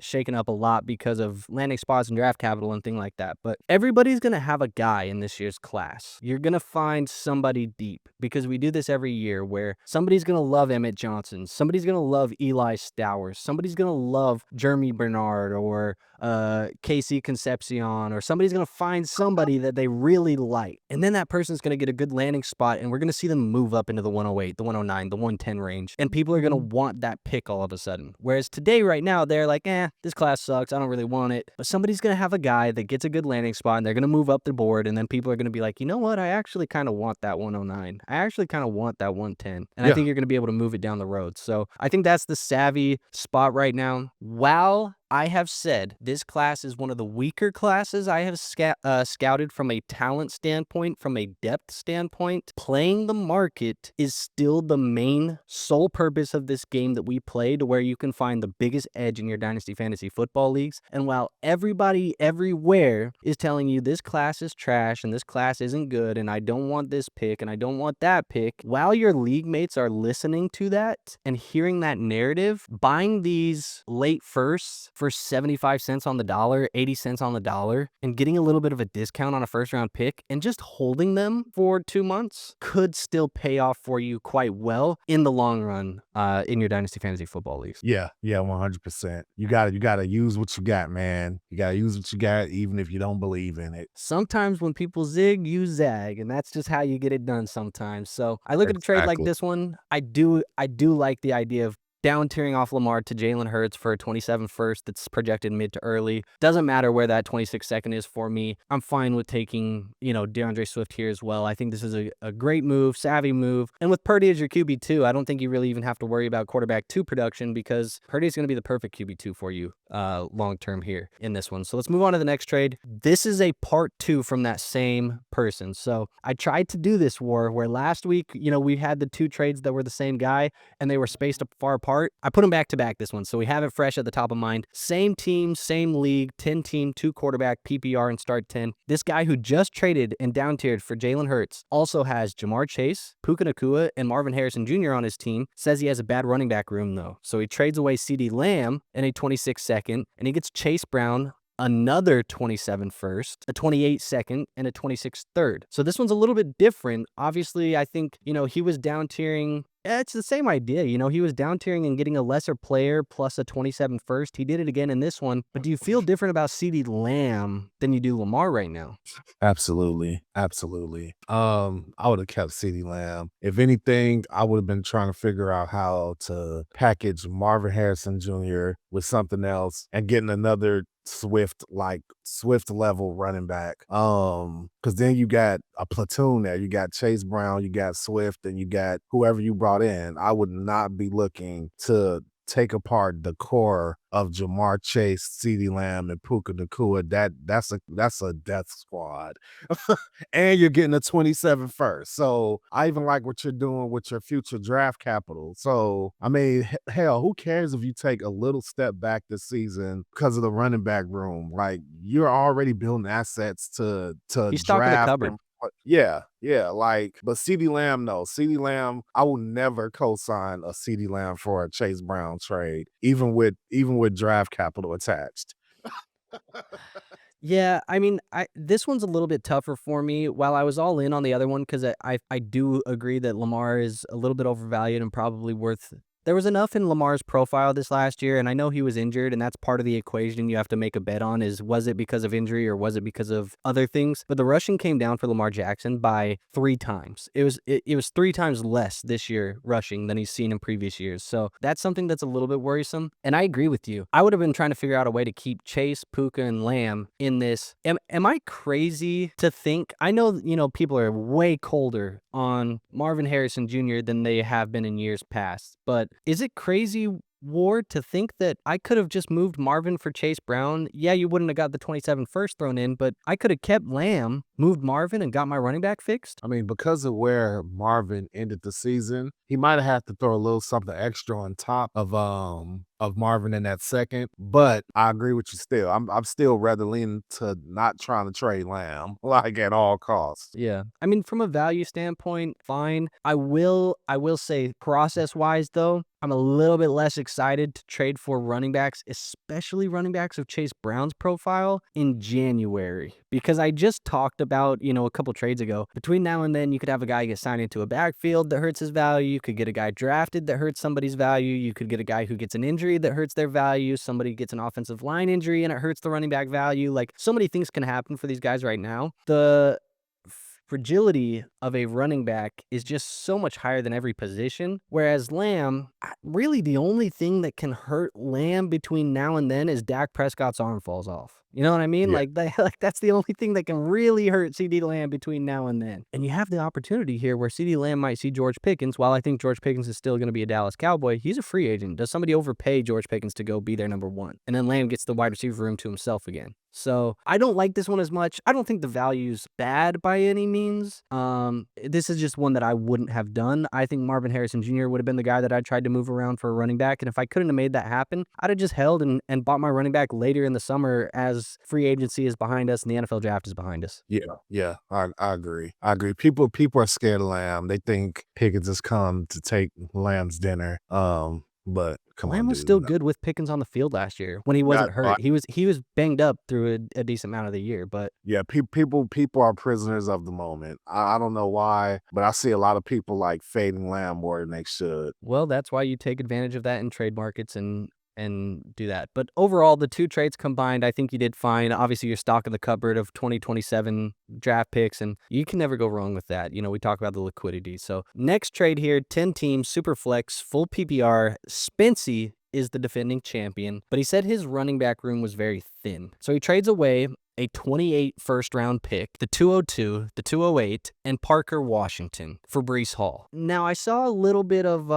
shaken up a lot because of landing spots and draft capital and things like that. But everybody's going to have a guy in this year's class. You're going to find somebody deep because we do this every year where somebody's going to love Emmett Johnson. Somebody's going to love Eli Stowers. Somebody's going to love Jeremy Bernard or Casey Concepcion, or somebody's going to find somebody that they really like. And then that person's going to get a good landing spot, and we're going to see them move up into the 108, the 109, the 110 range. And people are going to want that pick all of a sudden. Whereas today, right now, they're like, this class sucks. I don't really want it. But somebody's going to have a guy that gets a good landing spot, and they're going to move up the board, and then people are going to be like, you know what? I actually kind of want that 109. I actually kind of want that 110. And I think you're going to be able to move it down the road. So I think that's the savvy spot right now. While I have said this class is one of the weaker classes I have scouted from a talent standpoint, from a depth standpoint. Playing the market is still the main sole purpose of this game that we play, to where you can find the biggest edge in your Dynasty Fantasy Football leagues. And while everybody everywhere is telling you this class is trash and this class isn't good and I don't want this pick and I don't want that pick, while your league mates are listening to that and hearing that narrative, buying these late firsts for 75 cents on the dollar, 80 cents on the dollar, and getting a little bit of a discount on a first round pick and just holding them for 2 months could still pay off for you quite well in the long run in your Dynasty Fantasy Football leagues. Yeah, 100%. You gotta use what you got, man. You gotta use what you got, even if you don't believe in it. Sometimes when people zig, you zag, and that's just how you get it done sometimes. So I look at a trade like this one. I do like the idea of down tiering off Lamar to Jalen Hurts for a 27 first that's projected mid to early. Doesn't matter where that 26 second is for me. I'm fine with taking, DeAndre Swift here as well. I think this is a great move, savvy move. And with Purdy as your QB2, I don't think you really even have to worry about quarterback 2 production, because Purdy is going to be the perfect QB2 for you long term here in this one. So let's move on to the next trade. This is a part 2 from that same person. So I tried to do this where last week, we had the 2 trades that were the same guy and they were spaced up far apart. I put them back to back this one, so we have it fresh at the top of mind. Same team, same league, 10-team, 2 quarterback, PPR, and start 10. This guy who just traded and down tiered for Jalen Hurts also has Ja'Marr Chase, Puka Nacua, and Marvin Harrison Jr. on his team. Says he has a bad running back room though, so he trades away CeeDee Lamb in a 26 second, and he gets Chase Brown, another 27 first, a 28 second, and a 26 third. So this one's a little bit different. Obviously, I think, he was down tiering. It's the same idea. He was down tiering and getting a lesser player plus a 27 first. He did it again in this one. But do you feel different about CeeDee Lamb than you do Lamar right now? Absolutely. I would have kept CeeDee Lamb. If anything, I would have been trying to figure out how to package Marvin Harrison Jr. with something else and getting another Swift level running back. Because then you got a platoon there. You got Chase Brown, you got Swift, and you got whoever you brought in. I would not be looking to take apart the core of Ja'Marr Chase, CeeDee Lamb, and Puka Nacua. That's a death squad. And you're getting a 27 first. So I even like what you're doing with your future draft capital. So, I mean, hell, who cares if you take a little step back this season because of the running back room? Like, you're already building assets to He's stocking the draft. cupboard. Yeah. But CeeDee Lamb, no. CeeDee Lamb, I will never co-sign a CeeDee Lamb for a Chase Brown trade, even with draft capital attached. Yeah, I mean, this one's a little bit tougher for me. While I was all in on the other one, because I do agree that Lamar is a little bit overvalued and probably worth. There was enough in Lamar's profile this last year, and I know he was injured, and that's part of the equation you have to make a bet on is, was it because of injury or was it because of other things? But the rushing came down for Lamar Jackson by 3 times. It was 3 times less this year rushing than he's seen in previous years. So that's something that's a little bit worrisome. And I agree with you. I would have been trying to figure out a way to keep Chase, Puka, and Lamb in this. Am I crazy to think? I know, people are way colder on Marvin Harrison Jr. than they have been in years past, but is it crazy, Ward, to think that I could have just moved Marvin for Chase Brown? Yeah, you wouldn't have got the 27 first thrown in, but I could have kept Lamb, moved Marvin and got my running back fixed? I mean, because of where Marvin ended the season, he might have had to throw a little something extra on top of Marvin in that second. But I agree with you still. I'm still rather leaning to not trying to trade Lamb like at all costs. Yeah. I mean, from a value standpoint, fine. I will say process-wise though, I'm a little bit less excited to trade for running backs, especially running backs of Chase Brown's profile in January. Because I just talked about, a couple trades ago, between now and then you could have a guy get signed into a backfield that hurts his value. You could get a guy drafted that hurts somebody's value. You could get a guy who gets an injury that hurts their value. Somebody gets an offensive line injury and it hurts the running back value. Like, so many things can happen for these guys right now. The fragility of a running back is just so much higher than every position. Whereas Lamb, really the only thing that can hurt Lamb between now and then is Dak Prescott's arm falls off. You know what I mean? Yeah. Like that's the only thing that can really hurt CeeDee Lamb between now and then. And you have the opportunity here where CeeDee Lamb might see George Pickens. While I think George Pickens is still going to be a Dallas Cowboy, he's a free agent. Does somebody overpay George Pickens to go be their number one? And then Lamb gets the wide receiver room to himself again. So I don't like this one as much. I don't think the value's bad by any means. This is just one that I wouldn't have done. I think Marvin Harrison Jr. would have been the guy that I tried to move around for a running back. And if I couldn't have made that happen, I'd have just held and bought my running back later in the summer as free agency is behind us and the NFL draft is behind us. Yeah, I agree. People are scared of Lamb. They think Pickens has come to take Lamb's dinner. But come Lamb on, was dude. still good with Pickens on the field last year when he wasn't hurt. He was banged up through a decent amount of the year, but yeah, people are prisoners of the moment. I don't know why, but I see a lot of people like fading Lamb more than they should. Well, that's why you take advantage of that in trade markets and do that. But overall, the two trades combined, I think you did fine. Obviously, you're stocking the cupboard of 2027 draft picks, and you can never go wrong with that. We talk about the liquidity. So next trade here, 10 teams, super flex, full PPR. Spency is the defending champion, but he said his running back room was very thin. So he trades away a 28 first-round pick, the 202, the 208, and Parker Washington for Breece Hall. Now, I saw a little bit of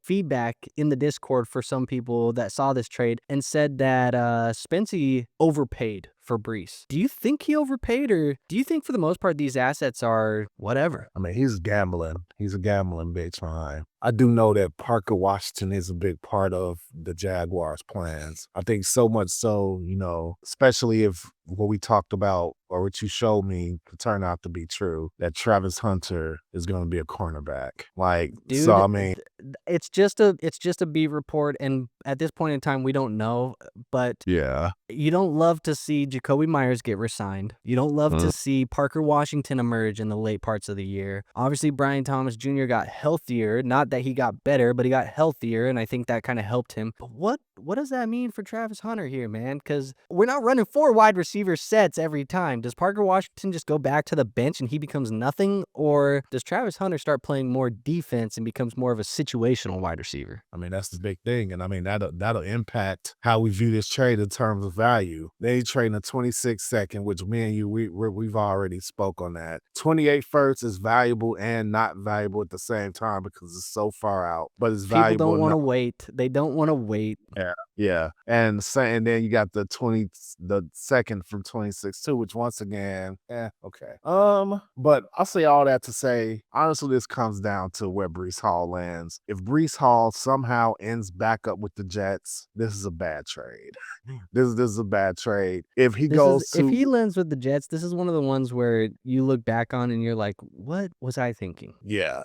feedback in the Discord for some people that saw this trade and said that Spency overpaid for Breece. Do you think he overpaid, or do you think for the most part these assets are whatever? I mean, he's gambling. He's a gambling bitch behind. I do know that Parker Washington is a big part of the Jaguars' plans. I think so much so, especially if what we talked about or what you showed me turned out to be true, that Travis Hunter is going to be a cornerback. Like, dude, so I mean, it's just a beat report, and at this point in time, we don't know. But yeah, you don't love to see Jacoby Myers get re-signed. You don't love to see Parker Washington emerge in the late parts of the year. Obviously, Brian Thomas Jr. got healthier. Not that he got better, but he got healthier, and I think that kind of helped him. But what does that mean for Travis Hunter here, man? Because we're not running 4 wide receiver sets every time. Does Parker Washington just go back to the bench and he becomes nothing? Or does Travis Hunter start playing more defense and becomes more of a situational wide receiver? I mean, that's the big thing. And I mean, that'll impact how we view this trade in terms of value. They trading a 26 second, which me and you, we've already spoke on that. 28 first is valuable and not valuable at the same time because it's so far out, but it's valuable. People don't want to wait. They don't want to wait. Yeah. And then you got the second from 26 too, which once again, okay. But I'll say all that to say, honestly, this comes down to where Breece Hall lands. If Breece Hall somehow ends back up with the Jets, this is a bad trade. This is a bad trade. If he lands with the Jets, this is one of the ones where you look back on and you're like, what was I thinking? Yeah.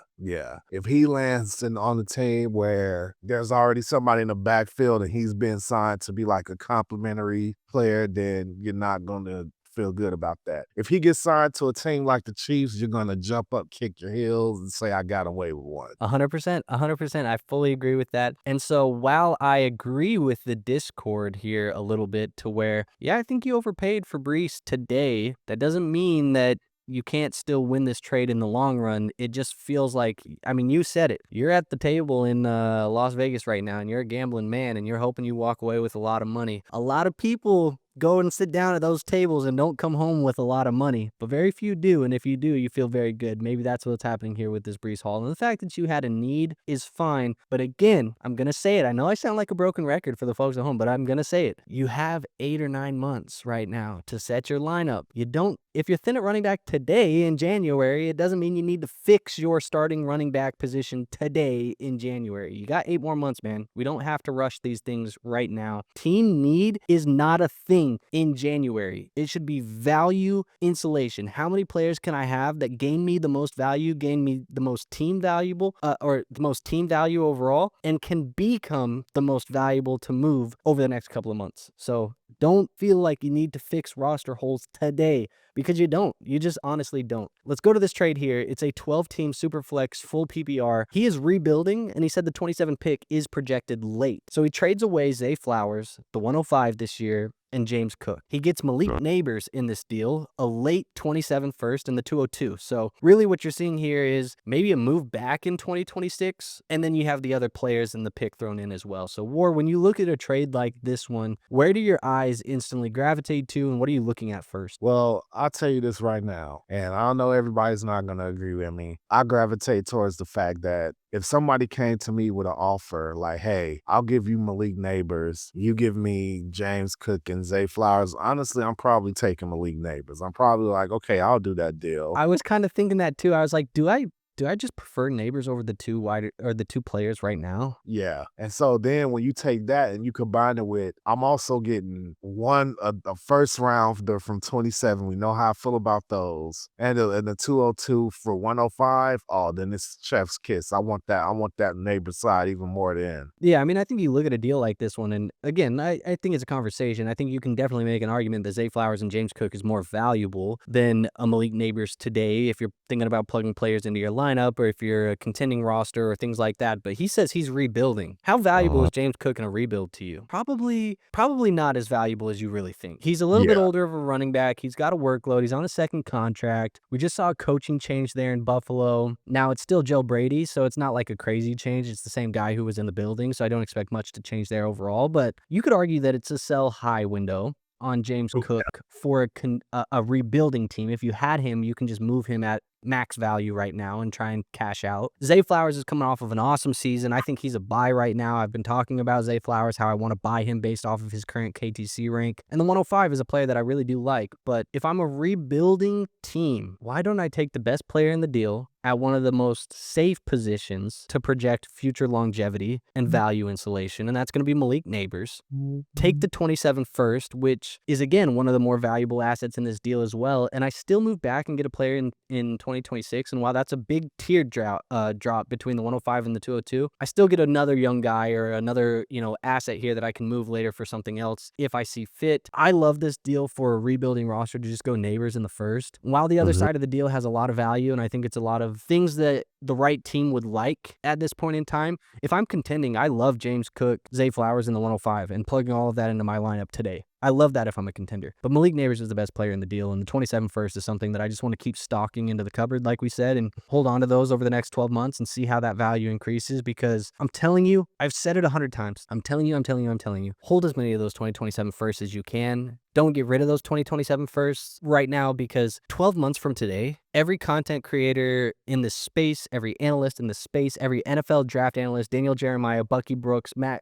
If he lands on the team where there's already somebody in the backfield and he's been signed to be like a complimentary player, then you're not going to feel good about that. If he gets signed to a team like the Chiefs, you're going to jump up, kick your heels, and say, I got away with one. 100%. I fully agree with that. And so while I agree with the Discord here a little bit to where, I think you overpaid for Breece today, that doesn't mean that you can't still win this trade in the long run. It just feels like, I mean, you said it. You're at the table in Las Vegas right now, and you're a gambling man, and you're hoping you walk away with a lot of money. A lot of people go and sit down at those tables and don't come home with a lot of money. But very few do, and if you do, you feel very good. Maybe that's what's happening here with this Breece Hall. And the fact that you had a need is fine. But again, I'm going to say it. I know I sound like a broken record for the folks at home, but I'm going to say it. You have 8 or 9 months right now to set your lineup. You don't, if you're thin at running back today in January, it doesn't mean you need to fix your starting running back position today in January. You got 8 more months, man. We don't have to rush these things right now. Team need is not a thing in January. It should be value insulation. How many players can I have that gain me the most value, gain me the most team valuable, or the most team value overall, and can become the most valuable to move over the next couple of months? So don't feel like you need to fix roster holes today, because you don't. You just honestly don't. Let's go to this trade here. It's a 12-team Superflex full PPR. He is rebuilding, and he said the 27 pick is projected late. So he trades away Zay Flowers, the 105 this year, and James Cook. He gets Malik Nabers in this deal, a late 27 first and the 202. So really what you're seeing here is maybe a move back in 2026, and then you have the other players in the pick thrown in as well. So War, when you look at a trade like this one, where do your eyes instantly gravitate to, and what are you looking at first? Well, I'll tell you this right now, and I know everybody's not going to agree with me. I gravitate towards the fact that if somebody came to me with an offer like, hey, I'll give you Malik Nabers, you give me James Cook and Zay Flowers, honestly, I'm probably taking Malik Nabers. I'm probably like, okay, I'll do that deal. I was kind of thinking that too. I was like, do I just prefer Nabers over the two players right now? Yeah. And so then when you take that and you combine it with, I'm also getting a first rounder from 27. We know how I feel about those. And the 202 for 105. Oh, then it's chef's kiss. I want that neighbor side even more than. Yeah, I mean, I think you look at a deal like this one, and again, I think it's a conversation. I think you can definitely make an argument that Zay Flowers and James Cook is more valuable than a Malik Nabers today if you're thinking about plugging players into your lineup, or if you're a contending roster or things like that. But he says he's rebuilding. How valuable is James Cook in a rebuild to you? Probably not as valuable as you really think. He's a little bit older of a running back. He's got a workload. He's on a second contract. We just saw a coaching change there in Buffalo. Now it's still Joe Brady, so it's not like a crazy change. It's the same guy who was in the building, so I don't expect much to change there overall. But you could argue that it's a sell high window on James Cook for a rebuilding team. If you had him, you can just move him at max value right now and try and cash out. Zay Flowers is coming off of an awesome season. I think he's a buy right now. I've been talking about Zay Flowers, how I want to buy him based off of his current KTC rank. And the 105 is a player that I really do like. But if I'm a rebuilding team, why don't I take the best player in the deal at one of the most safe positions to project future longevity and value insulation? And that's going to be Malik Nabers. Take the 27 first, which is, again, one of the more valuable assets in this deal as well. And I still move back and get a player in 2026. And while that's a big tier drop between the 105 and the 202, I still get another young guy or another, asset here that I can move later for something else if I see fit. I love this deal for a rebuilding roster to just go Nabers in the first. While the other side of the deal has a lot of value, and I think it's a lot of things that the right team would like at this point in time. If I'm contending, I love James Cook, Zay Flowers in the 105, and plugging all of that into my lineup today. I love that if I'm a contender. But Malik Nabers is the best player in the deal, and the 27 first is something that I just want to keep stocking into the cupboard, like we said, and hold on to those over the next 12 months and see how that value increases, because I'm telling you, I've said it 100 times. I'm telling you, hold as many of those 2027 firsts as you can. Don't get rid of those 2027 firsts right now, because 12 months from today, every content creator in this space, every analyst in this space, every NFL draft analyst, Daniel Jeremiyah, Bucky Brooks, Matt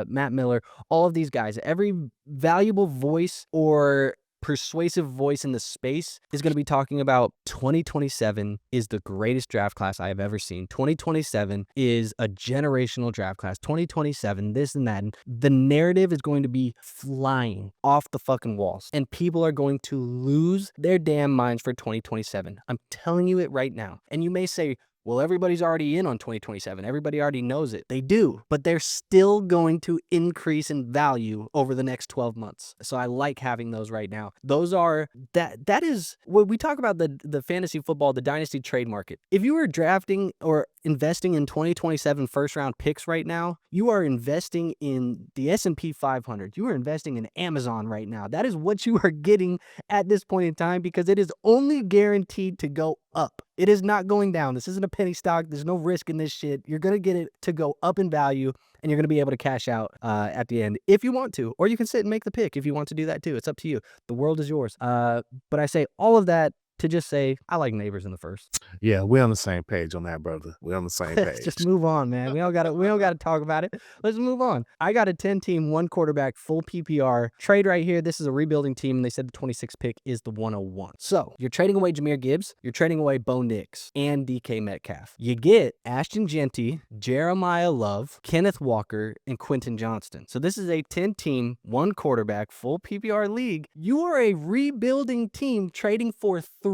Miller, all of these guys, every valuable voice or persuasive voice in the space is going to be talking about 2027 is the greatest draft class I have ever seen. 2027 is a generational draft class. 2027, this and that. And the narrative is going to be flying off the fucking walls, and people are going to lose their damn minds for 2027. I'm telling you it right now. And you may say, well, everybody's already in on 2027. Everybody already knows it. They do, but they're still going to increase in value over the next 12 months. So I like having those right now. Those are, that is, when we talk about the fantasy football, the Dynasty trade market. If you were drafting or investing in 2027 first round picks right now, you are investing in the S&P 500. You are investing in Amazon right now. That is what you are getting at this point in time, because it is only guaranteed to go up. It is not going down. This isn't a penny stock. There's no risk in this shit. You're going to get it to go up in value, and you're going to be able to cash out at the end if you want to. Or you can sit and make the pick if you want to do that too. It's up to you. The world is yours. But I say all of that to just say I like Nabers in the first. Yeah, we're on the same page on that, brother. We're on the same page. Just move on, man. We don't gotta talk about it. Let's move on. I got a 10-team, 1 quarterback, full PPR trade right here. This is a rebuilding team, and they said the 26th pick is the 101. So you're trading away Jahmyr Gibbs, you're trading away Bo Nix, and DK Metcalf. You get Ashton Jeanty, Jeremiyah Love, Kenneth Walker, and Quentin Johnston. So this is a 10-team, 1 quarterback, full PPR league. You are a rebuilding team trading for 3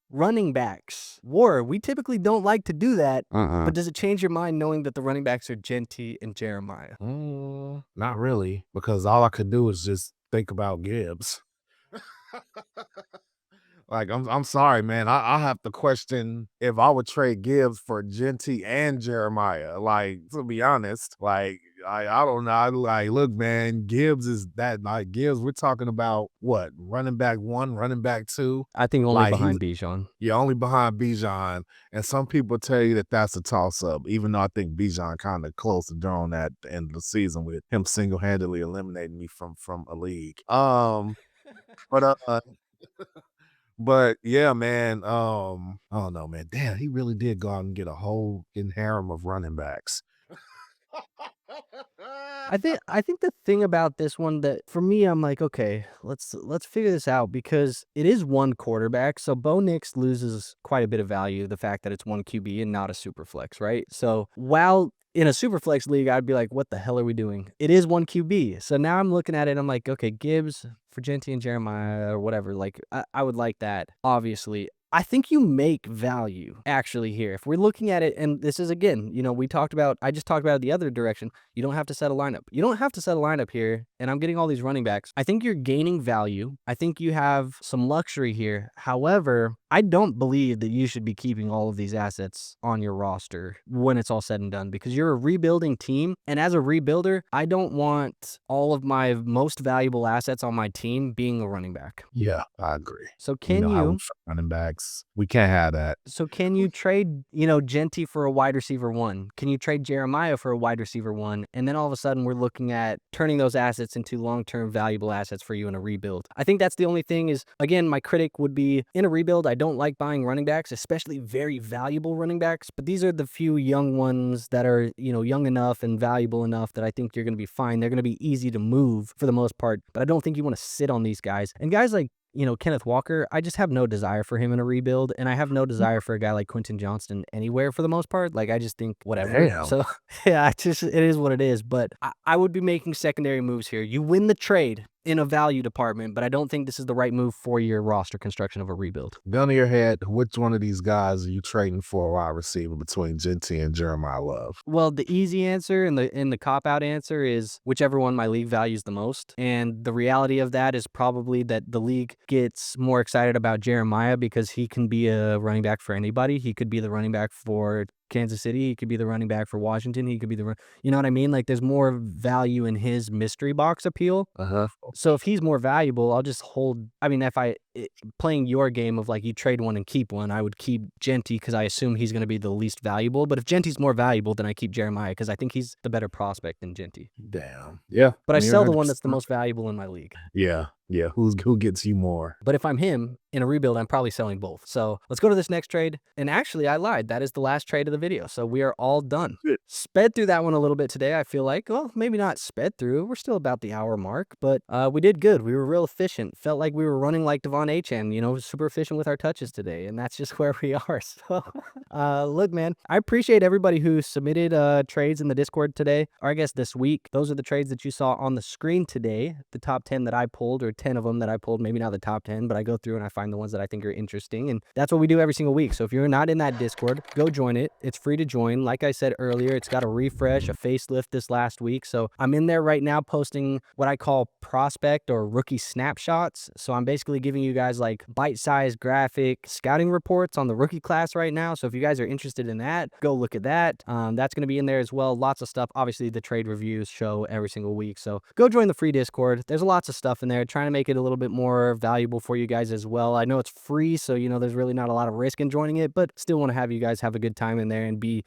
running backs. We typically don't like to do that, but does it change your mind knowing that the running backs are Jeanty and Jeremiyah? Not really, because all I could do is just think about Gibbs. Like, I'm sorry, man. I have to question if I would trade Gibbs for Jeanty and Jeremiyah. Like, to be honest, like, I don't know. Like, look, man, Gibbs is that, like, Gibbs, we're talking about what? Running back 1, running back 2? I think only behind Bijan. Yeah, only behind Bijan. And some people tell you that that's a toss-up, even though I think Bijan kind of closed the door on that at the end of the season with him single-handedly eliminating me from a league. But yeah, man, I don't know, man. Damn, he really did go out and get a whole harem of running backs. I think the thing about this one that for me, I'm like, okay, let's figure this out because it is 1 quarterback. So Bo Nix loses quite a bit of value, the fact that it's 1 QB and not a super flex, right? So while in a super flex league, I'd be like, what the hell are we doing? It is 1 QB. So now I'm looking at it, I'm like, okay, Gibbs for Jeanty and Jeremiyah or whatever. Like, I would like that, obviously. I think you make value actually here. If we're looking at it, and this is again, I just talked about it the other direction. You don't have to set a lineup. You don't have to set a lineup here, and I'm getting all these running backs. I think you're gaining value. I think you have some luxury here. However, I don't believe that you should be keeping all of these assets on your roster when it's all said and done because you're a rebuilding team. And as a rebuilder, I don't want all of my most valuable assets on my team being a running back. Yeah, I agree. So can you running backs? We can't have that. So can you trade, Jeanty for a wide receiver 1? Can you trade Jeremiyah for a wide receiver 1? And then all of a sudden we're looking at turning those assets into long-term valuable assets for you in a rebuild. I think that's the only thing is, again, my critic would be in a rebuild, I don't like buying running backs, especially very valuable running backs. But these are the few young ones that are, young enough and valuable enough that I think you're going to be fine. They're going to be easy to move for the most part. But I don't think you want to sit on these guys. And guys like, Kenneth Walker, I just have no desire for him in a rebuild, and I have no desire for a guy like Quentin Johnston anywhere for the most part. Like, I just think whatever. Damn. So, yeah, it is what it is. But I would be making secondary moves here. You win the trade in a value department, but I don't think this is the right move for your roster construction of a rebuild. Gun to your head, which one of these guys are you trading for a wide receiver between Jeanty and Jeremiyah Love? Well, the easy answer and the cop-out answer is whichever one my league values the most. And the reality of that is probably that the league gets more excited about Jeremiyah because he can be a running back for anybody. He could be the running back for Kansas City. He could be the running back for Washington. He could be you know what I mean? Like, there's more value in his mystery box appeal. So if he's more valuable, I'll just hold. I mean, playing your game of like you trade one and keep one, I would keep Jeanty because I assume he's going to be the least valuable. But if Genty's more valuable, then I keep Jeremiyah because I think he's the better prospect than Jeanty. Damn. Yeah. But I sell the one that's the most valuable in my league. Yeah. Yeah. Who gets you more? But if I'm him in a rebuild, I'm probably selling both. So let's go to this next trade. And actually, I lied. That is the last trade of the video. So we are all done. Good. Sped through that one a little bit today. I feel like, well, maybe not sped through. We're still about the hour mark, but we did good. We were real efficient. Felt like we were running like Achane, super efficient with our touches today. And that's just where we are. So look, man, I appreciate everybody who submitted trades in the Discord today, or I guess this week. Those are the trades that you saw on the screen today. The top 10 that I pulled, or 10 of them that I pulled, maybe not the top 10, but I go through and I find the ones that I think are interesting. And that's what we do every single week. So if you're not in that Discord, go join it. It's free to join. Like I said earlier, it's got a refresh, a facelift this last week. So I'm in there right now posting what I call prospect or rookie snapshots. So I'm basically giving you guys like bite-sized graphic scouting reports on the rookie class right now. So if you guys are interested in that, go look at that. That's going to be in there as well. Lots of stuff. Obviously, the trade reviews show every single week. So go join the free Discord. There's lots of stuff in there, trying to make it a little bit more valuable for you guys as well. I know it's free, so there's really not a lot of risk in joining it, but still want to have you guys have a good time in there and be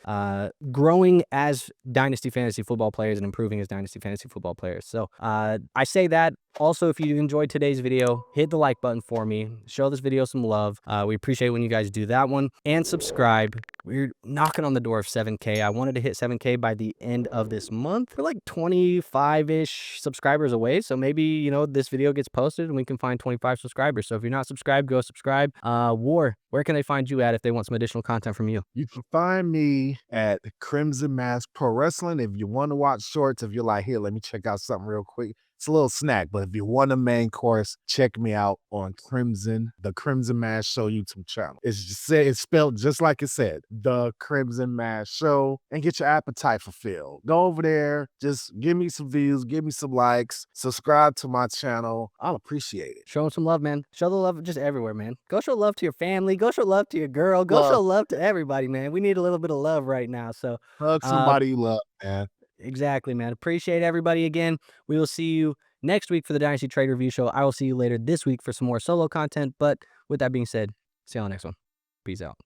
growing as Dynasty fantasy football players and improving as Dynasty fantasy football players. So I say that. Also, if you enjoyed today's video, hit the like button for me. Show this video some love. We appreciate when you guys do that one. And subscribe. We're knocking on the door of 7K. I wanted to hit 7K by the end of this month. We're like 25-ish subscribers away. So maybe, this video gets posted and we can find 25 subscribers. So if you're not subscribed, go subscribe. War, where can they find you at if they want some additional content from you? You can find me at Crimson Mass Pro Wrestling. If you want to watch shorts, if you're like, here, let me check out something real quick. It's a little snack, but if you want a main course, check me out on the Crimson Mass Show YouTube channel. It's spelled just like it said, the Crimson Mass Show, and get your appetite fulfilled. Go over there, just give me some views, give me some likes, subscribe to my channel. I'll appreciate it. Show them some love, man. Show the love just everywhere, man. Go show love to your family. Go show love to your girl. Go show love to everybody, man. We need a little bit of love right now. So hug somebody you love, man. Exactly, man. Appreciate everybody again. We will see you next week for the Dynasty Trade Review Show. I will see you later this week for some more solo content. But with that being said, see you on the next one. Peace out.